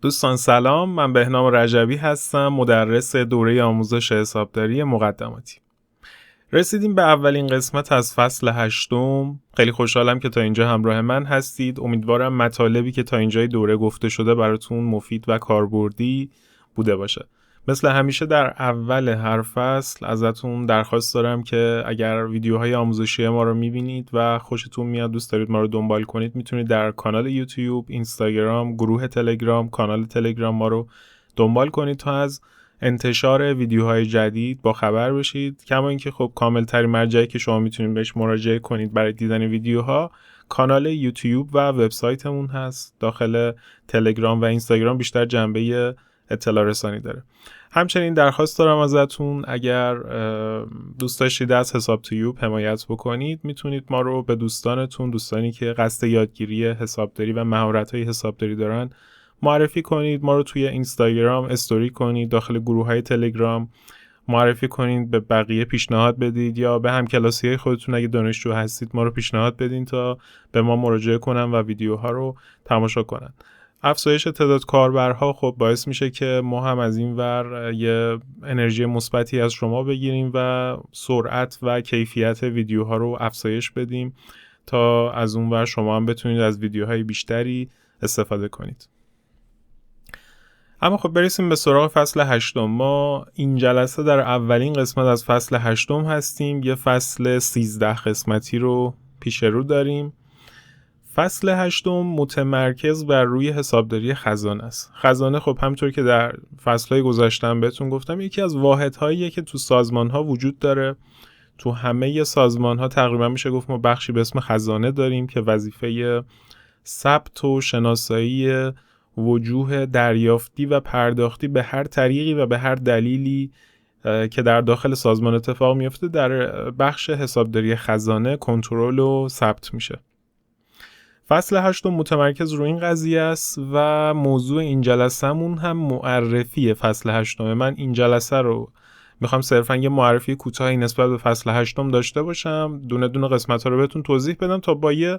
دوستان سلام، من بهنام رجبی هستم، مدرس دوره آموزش حسابداری مقدماتی. رسیدیم به اولین قسمت از فصل 8. خیلی خوشحالم که تا اینجا همراه من هستید. امیدوارم مطالبی که تا اینجای دوره گفته شده براتون مفید و کاربردی بوده باشه. مثل همیشه در اول هر فصل ازتون درخواست دارم که اگر ویدیوهای آموزشی ما رو میبینید و خوشتون میاد، دوست دارید ما رو دنبال کنید، میتونید در کانال یوتیوب، اینستاگرام، گروه تلگرام، کانال تلگرام ما رو دنبال کنید تا از انتشار ویدیوهای جدید با خبر بشید. کما اینکه خب کامل ترین مرجعی که شما میتونید بهش مراجعه کنید برای دیدن ویدیوها کانال یوتیوب و وبسایتمون هست. داخل تلگرام و اینستاگرام بیشتر جنبه اطلاع رسانی داره. همچنین درخواست دارم ازتون اگر دوست داشتید از حساب تیوب حمایت بکنید، میتونید ما رو به دوستانتون، دوستانی که قصد یادگیری حسابداری و مهارت‌های حسابداری دارن معرفی کنید. ما رو توی اینستاگرام استوری کنید، داخل گروه‌های تلگرام معرفی کنید، به بقیه پیشنهاد بدید یا به همکلاسی‌های خودتون اگه دانشجو هستید ما رو پیشنهاد بدین تا به ما مراجعه کنن و ویدیوها رو تماشا کنن. افزایش تعداد کاربرها خب باعث میشه که ما هم از این ور یه انرژی مثبتی از شما بگیریم و سرعت و کیفیت ویدیوها رو افزایش بدیم تا از اون ور شما هم بتونید از ویدیوهای بیشتری استفاده کنید. اما خب برسیم به سراغ فصل 8. ما این جلسه در اولین قسمت از فصل 8 هستیم. یه فصل 13 قسمتی رو پیش رو داریم. فصل 8 متمرکز بر روی حسابداری خزانه است. خزانه خب همونطور که در فصل‌های گذشتم بهتون گفتم یکی از واحدهاییه که تو سازمان‌ها وجود داره. تو همه سازمان‌ها تقریبا میشه گفت ما بخشی به اسم خزانه داریم که وظیفه ثبت و شناسایی وجوه دریافتی و پرداختی به هر طریقی و به هر دلیلی که در داخل سازمان اتفاق میفته در بخش حسابداری خزانه کنترل و ثبت میشه. فصل 8 متمرکز روی این قضیه است و موضوع این جلسه‌مون هم معرفی فصل 8. من این جلسه رو میخوام صرفاً یه معرفی کوتاهی نسبت به فصل 8 داشته باشم، دونه دونه قسمت‌ها رو بهتون توضیح بدم تا با یه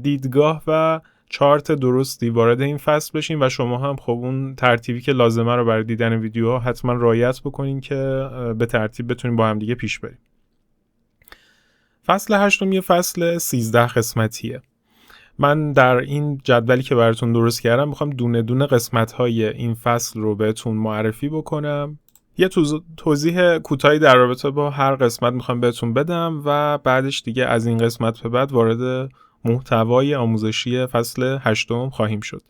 دیدگاه و چارت درستی وارد این فصل بشین و شما هم خب اون ترتیبی که لازمه رو برای دیدن ویدیوها حتما رعایت بکنین که به ترتیب بتونیم با هم دیگه پیش بریم. فصل 8 یه فصل 13 قسمتیه. من در این جدولی که براتون درست کردم میخوام دونه دونه قسمت‌های این فصل رو بهتون معرفی بکنم. یه توضیح کوتاهی در رابطه با هر قسمت میخوام بهتون بدم و بعدش دیگه از این قسمت به بعد وارد محتوای آموزشی فصل 8 خواهیم شد.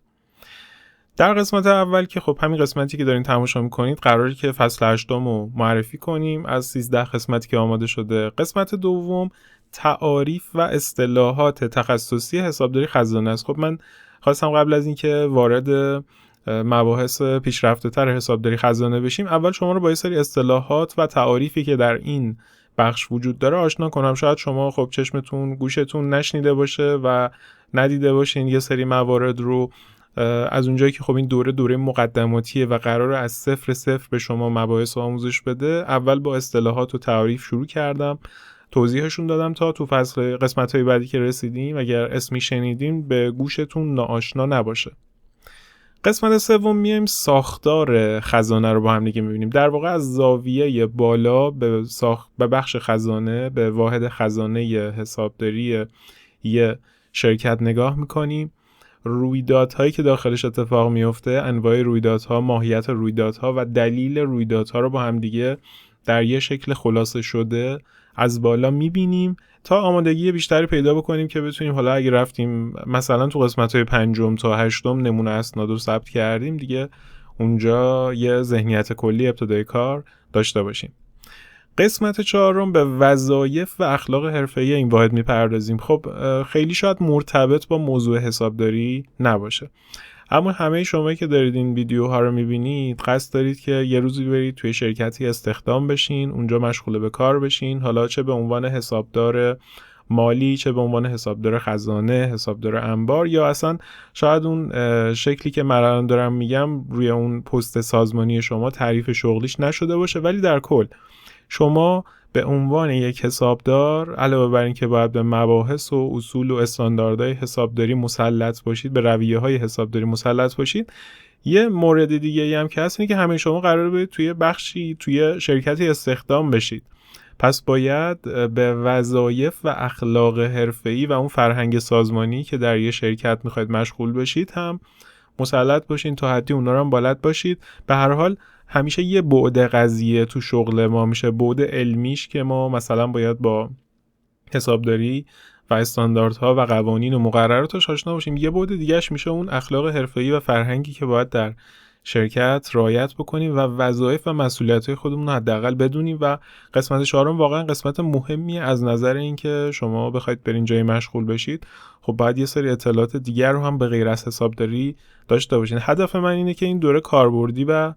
در قسمت اول که خب همین قسمتی که دارین تماشا میکنید قراره که فصل 8 رو معرفی کنیم از 13 قسمتی که آماده شده. قسمت دوم تعاریف و اصطلاحات تخصصی حسابداری خزانه است. خب من خواستم قبل از اینکه وارد مباحث پیشرفته تر حسابداری خزانه بشیم اول شما رو با یه سری اصطلاحات و تعاریفی که در این بخش وجود داره آشنا کنم. شاید شما خب چشمتون گوشتون نشنیده باشه و ندیده باشین یه سری موارد رو از اونجایی که خب این دوره مقدماتیه و قراره از صفر به شما مباحث آموزش بده، اول با اصطلاحات و تعاریف شروع کردم، توضیحشون دادم تا تو فصل قسمت‌های بعدی که رسیدیم اگر اسمی شنیدین به گوشتون ناآشنا نباشه. قسمت سوم میایم ساختار خزانه رو با هم دیگه می‌بینیم. در واقع از زاویه بالا به بخش خزانه، به واحد خزانه حسابداری یه شرکت نگاه می‌کنیم. رویدادهایی که داخلش اتفاق میفته، انواع رویدادها، ماهیت رویدادها و دلیل رویدادها رو با هم دیگه در یه شکل خلاصه شده از بالا میبینیم تا آمادگی بیشتری پیدا بکنیم که بتونیم حالا اگه رفتیم مثلا تو قسمت‌های 5 تا 8 نمونه اسناد رو ثبت کردیم دیگه اونجا یه ذهنیت کلی ابتدای کار داشته باشیم. قسمت 4 به وظایف و اخلاق حرفه‌ای این واحد میپردازیم. خب خیلی شاید مرتبط با موضوع حسابداری نباشه، اما همه شما که دارید این ویدیوها رو میبینید قصد دارید که یه روزی برید توی شرکتی استخدام بشین، اونجا مشغول به کار بشین، حالا چه به عنوان حسابدار مالی، چه به عنوان حسابدار خزانه، حسابدار انبار، یا اصلا شاید اون شکلی که من الان دارم میگم روی اون پست سازمانی شما تعریف شغلیش نشده باشه، ولی در کل شما به عنوان یک حسابدار علاوه بر این که باید به مباحث و اصول و استانداردهای حسابداری مسلط باشید، به رویه‌های حسابداری مسلط باشید، یه مورد دیگه هم که هست اینه که همه شما قراره برید توی بخشی توی شرکتی استخدام بشید. پس باید به وظایف و اخلاق حرفه‌ای و اون فرهنگ سازمانی که در یه شرکت میخواید مشغول بشید هم مسلط باشین، تا حدی اونا رو هم بلد باشید. به هر حال همیشه یه بعد قضیه تو شغل ما میشه بعد علمیش که ما مثلا باید با حسابداری و استانداردها و قوانین و مقرراتش آشنا باشیم. یه بعد دیگهش میشه اون اخلاق حرفه‌ای و فرهنگی که باید در شرکت رعایت بکنیم و وظایف و مسئولیت‌های خودمون رو حداقل بدونیم. و قسمت 4 واقعا قسمت مهمیه از نظر اینکه شما بخواید برین جای مشغول بشید، خب باید یه سری اطلاعات دیگر رو هم به غیر از حسابداری داشته باشین. هدف من اینه که این دوره کاربردی و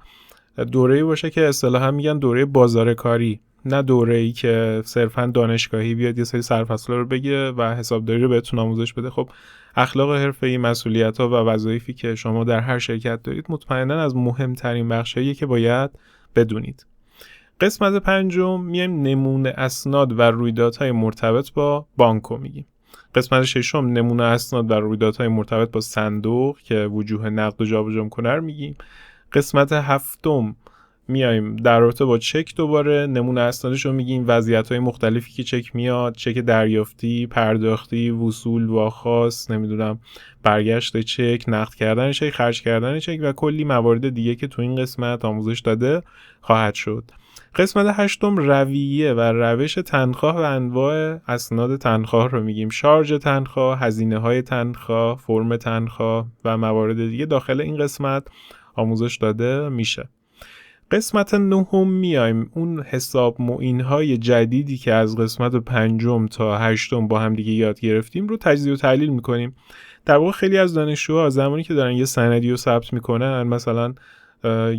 دوره‌ای باشه که اصطلاحاً میگن دوره بازار کاری، نه دوره‌ای که صرفاً دانشگاهی بیاد یه سری سرفصلا رو بگه و حسابداری رو بهتون آموزش بده. خب اخلاق حرفه‌ای، مسئولیت‌ها و وظایفی که شما در هر شرکت دارید مطمئناً از مهمترین بخشاییه که باید بدونید. قسمت 5 میایم نمونه اسناد و رویدادهای مرتبط با بانکو میگیم. قسمت 6 نمونه اسناد و رویدادهای مرتبط با صندوق که وجوه نقد و جابجا می‌کنه رو میگیم. قسمت 7 میایم در رابطه با چک دوباره نمونه اسنادش رو میگیم، وضعیت‌های مختلفی که چک میاد، چک دریافتی، پرداختی، وصول، واخواست، نمیدونم برگشت چک، نقد کردن چک، خرج کردن چک و کلی موارد دیگه که تو این قسمت آموزش داده خواهد شد. قسمت 8 رویه و روش تنخواه و انواع اسناد تنخواه رو میگیم، شارژ تنخواه، هزینه‌های تنخواه، فرم تنخواه و موارد دیگه داخل این قسمت آموزش داده میشه. قسمت 9 میایم اون حساب معین‌های جدیدی که از قسمت 5 تا 8 با هم دیگه یاد گرفتیم رو تجزیه و تحلیل میکنیم. در واقع خیلی از دانشجوها زمانی که دارن یه سندی رو ثبت میکنن، مثلا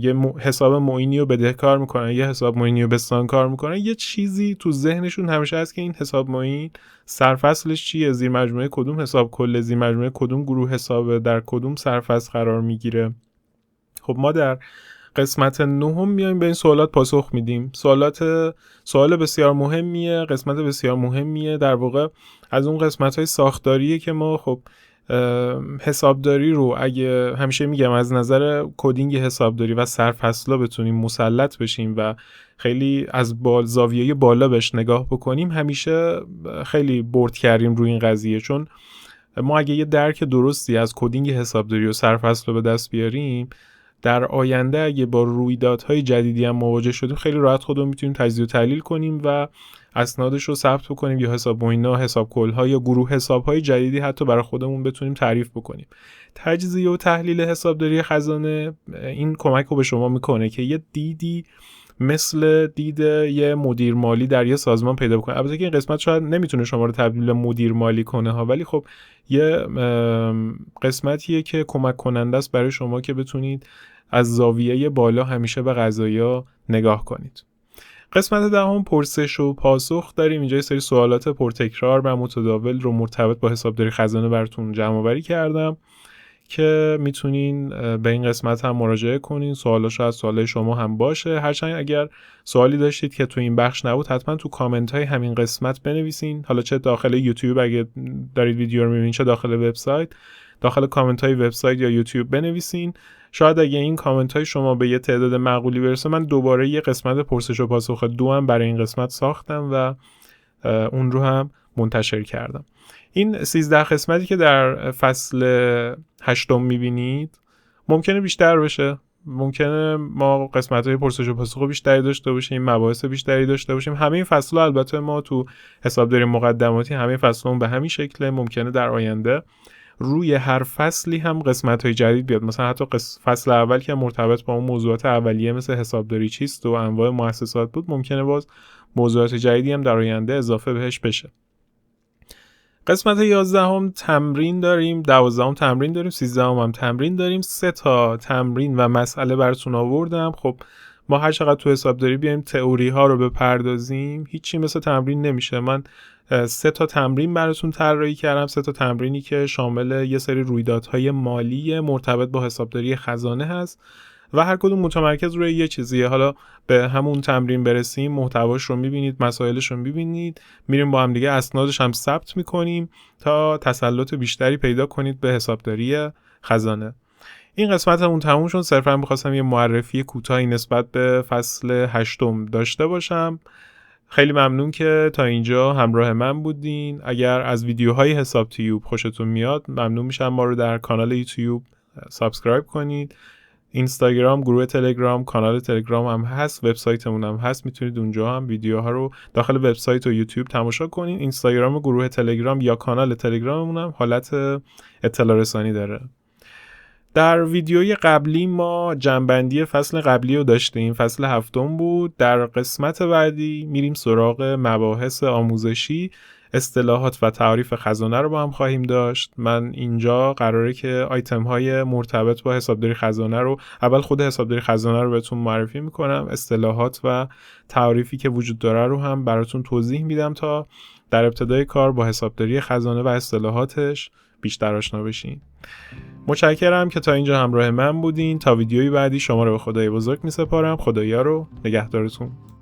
یه حساب معینی رو بدهکار میکنن، یه حساب معینی رو بستانکار میکنن، یه چیزی تو ذهنشون همیشه هست که این حساب معین سرفصلش چیه، زیر مجموعه کدوم حساب کل، زیر مجموعه کدوم گروه حساب، در کدوم سرفصل قرار میگیره. خب ما در قسمت 9 میایم به این سوالات پاسخ میدیم. سوال بسیار مهمیه، قسمت بسیار مهمیه. در واقع از اون قسمت‌های ساختاریه که ما خب حسابداری رو اگه همیشه میگم از نظر کدینگ حسابداری و سرفصلا بتونیم مسلط بشیم و خیلی از زاویه بالا بهش نگاه بکنیم، همیشه خیلی برد کردیم روی این قضیه. چون ما اگه یه درک درستی از کدینگ حسابداری و سرفصل رو به دست بیاریم، در آینده اگه با رویدادهای جدیدی هم مواجه شدیم خیلی راحت خودمون میتونیم تجزیه و تحلیل کنیم و اسنادش رو ثبت بکنیم، یا حساب معینا، حساب کل‌ها یا گروه حساب‌های جدیدی حتی برای خودمون بتونیم تعریف بکنیم. تجزیه و تحلیل حسابداری خزانه این کمک رو به شما میکنه که یه دیدی مثل دید یه مدیر مالی در یه سازمان پیدا بکنه. البته که این قسمت شاید نمیتونه شما رو تبدیل به مدیر مالی کنه ها، ولی خب یه قسمتیه که کمک کننده است برای شما که بتونید از زاویه بالا همیشه به قضایا نگاه کنید. قسمت 10 پرسش و پاسخ داریم. اینجا یه سری سوالات پرتکرار و متداول رو مرتبط با حسابداری خزانه براتون جمع‌آوری کردم که میتونین به این قسمت هم مراجعه کنین. سوالاشو از سوالای شما هم باشه. هرچند اگر سوالی داشتید که تو این بخش نبود، حتما تو کامنت های همین قسمت بنویسین. حالا چه داخل یوتیوب اگه دارید ویدیو رو میبینید، چه داخل وبسایت، داخل کامنت های وبسایت یا یوتیوب بنویسین. شاید اگه این کامنت های شما به یه تعداد معقولی برسه، من دوباره یه قسمت پرسش و پاسخ 2 هم برای این قسمت ساختم و اون رو هم منتشر کردم. این 13 قسمتی که در فصل 8 میبینید ممکنه بیشتر بشه، ممکنه ما قسمت‌های پرسش و پاسخ بیشتری داشته باشیم، مباحث بیشتری داشته باشیم. همه این فصل‌ها البته ما تو حسابداری مقدماتی همه فصل‌ها به همین شکله. ممکنه در آینده روی هر فصلی هم قسمت‌های جدید بیاد، مثلا حتی فصل اول که مرتبط با اون موضوعات اولیه مثل حسابداری چیست و انواع مؤسسات بود، ممکنه باز موضوعات جدیدی هم در آینده اضافه بهش بشه. قسمت 11 تمرین داریم، 12 تمرین داریم، 13 هم تمرین داریم. 3 تا تمرین و مسئله براتون آوردم. خب ما هر چقدر تو حسابداری بیایم تئوری ها رو بپردازیم، هیچی مثل تمرین نمیشه. من 3 تا تمرین براتون طراحی کردم، 3 تا تمرینی که شامل یه سری رویدادهای مالی مرتبط با حسابداری خزانه هست و هر کدوم متمرکز روی یه چیزیه. حالا به همون تمرین برسیم، محتواش رو میبینید، مسائلش رو میبینید، میریم با هم دیگه اسنادش هم ثبت میکنیم تا تسلط بیشتری پیدا کنید به حسابداری خزانه. این قسمتمون تموم شد. صرفا می‌خواستم یه معرفی کوتاهی نسبت به فصل 8 داشته باشم. خیلی ممنون که تا اینجا همراه من بودین. اگر از ویدیوهای حساب تیوب خوشتون میاد، ممنون میشم ما رو در کانال یوتیوب سابسکرایب کنید. اینستاگرام، گروه تلگرام، کانال تلگرام هم هست، وبسایتمون هم هست، میتونید اونجا هم ویدیوها رو داخل وبسایت و یوتیوب تماشا کنید. اینستاگرام و گروه تلگرام یا کانال تلگراممون هم حالت اطلاع رسانی داره. در ویدیوی قبلی ما جنبندی فصل قبلی رو داشتیم، فصل 7 بود. در قسمت بعدی میریم سراغ مباحث آموزشی، اصطلاحات و تعریف خزانه رو با هم خواهیم داشت. من اینجا قراره که آیتم های مرتبط با حسابداری خزانه رو، اول خود حسابداری خزانه رو بهتون معرفی میکنم، اصطلاحات و تعریفی که وجود داره رو هم براتون توضیح میدم تا در ابتدای کار با حسابداری خزانه و اصطلاحاتش بیشتر آشنا بشین. متشکرم که تا اینجا همراه من بودین. تا ویدیوی بعدی شما رو به خدای بزرگ می سپارم. خدایا رو نگهدارتون.